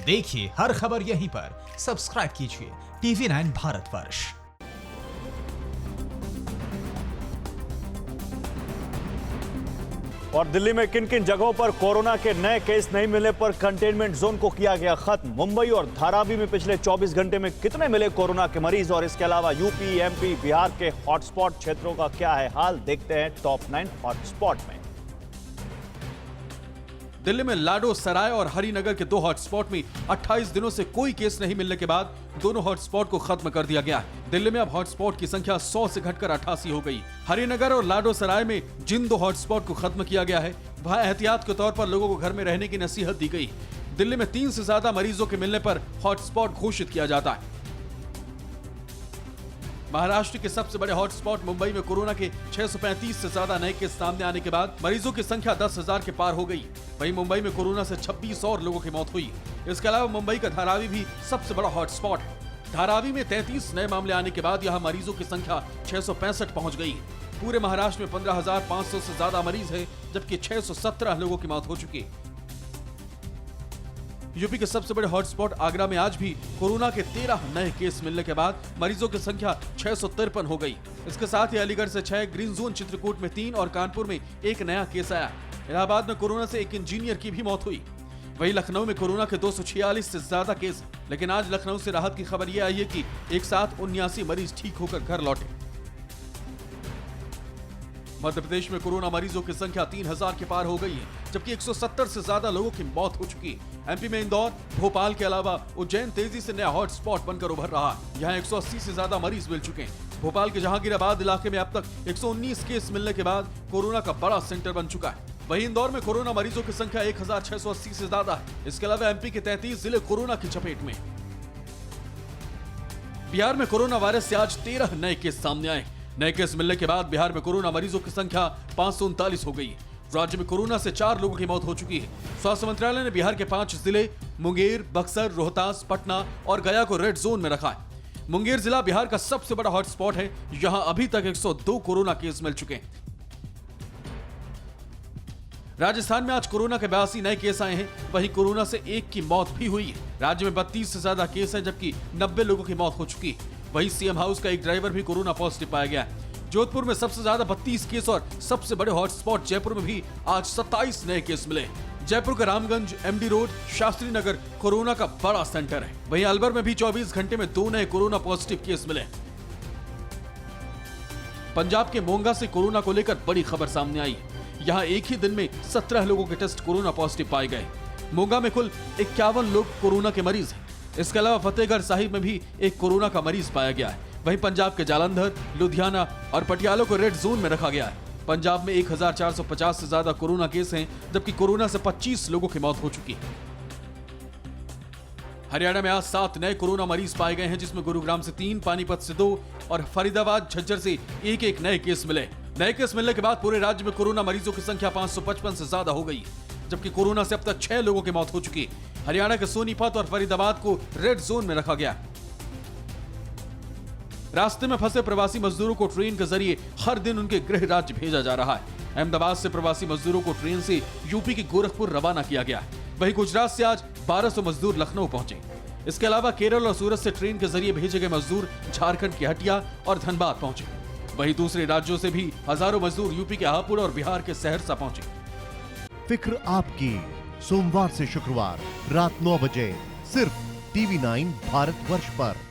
देखिए हर खबर यहीं पर। सब्सक्राइब कीजिए TV9 भारतवर्ष। और दिल्ली में किन किन जगहों पर कोरोना के नए केस नहीं मिलने पर कंटेनमेंट जोन को किया गया खत्म। मुंबई और धारावी में पिछले 24 घंटे में कितने मिले कोरोना के मरीज और इसके अलावा यूपी, एमपी, बिहार के हॉटस्पॉट क्षेत्रों का क्या है हाल, देखते हैं टॉप 9 हॉटस्पॉट में। दिल्ली में लाडो सराय और हरिनगर के 2 हॉटस्पॉट में 28 दिनों से कोई केस नहीं मिलने के बाद दोनों हॉटस्पॉट को खत्म कर दिया गया है। दिल्ली में अब हॉटस्पॉट की संख्या 100 से घटकर 88 हो गई। हरिनगर और लाडो सराय में जिन 2 हॉटस्पॉट को खत्म किया गया है वहां एहतियात के तौर पर लोगों को घर में रहने की नसीहत दी गई। दिल्ली में 3 से ज्यादा मरीजों के मिलने पर हॉटस्पॉट घोषित किया जाता है। महाराष्ट्र के सबसे बड़े हॉटस्पॉट मुंबई में कोरोना के 635 से ज्यादा नए केस सामने आने के बाद मरीजों की संख्या 10,000 के पार हो गई। वहीं मुंबई में कोरोना से 26 और लोगों की मौत हुई। इसके अलावा मुंबई का धारावी भी सबसे बड़ा हॉटस्पॉट है। धारावी में 33 नए मामले आने के बाद यहाँ मरीजों की संख्या 665 पहुंच गई। पूरे महाराष्ट्र में 15,500 से ज्यादा मरीज है, जबकि 617 लोगों की मौत हो चुकी है। यूपी के सबसे बड़े हॉटस्पॉट आगरा में आज भी कोरोना के 13 नए केस मिलने के बाद मरीजों की संख्या 653 हो गई। इसके साथ ही अलीगढ़ से 6, ग्रीन जोन चित्रकूट में 3 और कानपुर में 1 नया केस आया। इलाहाबाद में कोरोना से 1 इंजीनियर की भी मौत हुई। वहीं लखनऊ में कोरोना के 246 से ज्यादा केस, लेकिन आज लखनऊ से राहत की खबर यह आई है कि एक साथ 79 मरीज ठीक होकर घर लौटे। मध्य प्रदेश में कोरोना मरीजों की संख्या 3,000 के पार हो गई है, जबकि 170 से ज्यादा लोगों की मौत हो चुकी है। एमपी में इंदौर, भोपाल के अलावा उज्जैन तेजी से नया हॉटस्पॉट बनकर उभर रहा है। यहाँ 180 से ज्यादा मरीज मिल चुके हैं। भोपाल के जहांगीराबाद इलाके में अब तक 119 केस मिलने के बाद कोरोना का बड़ा सेंटर बन चुका है। वहीं इंदौर में कोरोना मरीजों की संख्या 1,680 से ज्यादा है। इसके अलावा एमपी के 33 जिले कोरोना की चपेट में। बिहार में कोरोना वायरस से आज 13 नए केस सामने आए। नए केस मिलने के बाद बिहार में कोरोना मरीजों की संख्या 539 हो गई। राज्य में कोरोना से 4 लोगों की मौत हो चुकी है। स्वास्थ्य मंत्रालय ने बिहार के 5 जिले मुंगेर, बक्सर, रोहतास, पटना और गया को रेड जोन में रखा है। मुंगेर जिला बिहार का सबसे बड़ा हॉटस्पॉट है। यहां अभी तक 102 कोरोना केस मिल चुके हैं। राजस्थान में आज कोरोना के 82 नए केस आए हैं। वहीं कोरोना से 1 की मौत भी हुई है। राज्य में 32 से ज्यादा केस है, जबकि 90 लोगों की मौत हो चुकी है। वहीं सीएम हाउस का एक ड्राइवर भी कोरोना पॉजिटिव पाया गया है। जोधपुर में सबसे ज्यादा 32 केस और सबसे बड़े हॉटस्पॉट जयपुर में भी आज 27 नए केस मिले। जयपुर का Ramganj, MD road, Shastri Nagar corona का बड़ा सेंटर है। वहीं अलवर में भी 24 घंटे में 2 नए कोरोना पॉजिटिव केस मिले। पंजाब के मोंगा से कोरोना को लेकर बड़ी खबर सामने आई। यहाँ एक ही दिन में 17 लोगों के टेस्ट कोरोना पॉजिटिव पाए गए। मोंगा में कुल 51 लोग कोरोना के मरीज हैं। इसके अलावा फतेहगढ़ साहिब में भी एक कोरोना का मरीज पाया गया है। वहीं पंजाब के जालंधर, लुधियाना और पटियाला को रेड जोन में रखा गया है। पंजाब में 1,450 से ज्यादा कोरोना केस हैं, जबकि कोरोना से 25 लोगों की मौत हो चुकी है। हरियाणा में आज 7 नए कोरोना मरीज पाए गए हैं, जिसमें गुरुग्राम से 3, पानीपत से 2 और फरीदाबाद, झज्जर से 1-1 नए केस मिले। नए केस मिलने के बाद पूरे राज्य में कोरोना मरीजों की संख्या 555 से ज्यादा हो गई, जबकि कोरोना से अब तक 6 लोगों की मौत हो चुकी है। हरियाणा के सोनीपत और फरीदाबाद को रेड जोन में रखा गया। रास्ते में फंसे प्रवासी मजदूरों को ट्रेन के जरिए हर दिन उनके गृह राज्य भेजा जा रहा है। अहमदाबाद से प्रवासी मजदूरों को ट्रेन से यूपी के गोरखपुर रवाना किया गया। वहीं गुजरात से आज 1200 मजदूर लखनऊ पहुंचे। इसके अलावा केरल और सूरत से ट्रेन के जरिए भेजे गए मजदूर झारखंड के हटिया और धनबाद पहुंचे। वहीं दूसरे राज्यों से भी हजारों मजदूर यूपी के हापुड़ और बिहार के सहरसा पहुंचे। फिक्र आपकी, सोमवार से शुक्रवार रात 9 बजे सिर्फ TV9 भारतवर्ष पर।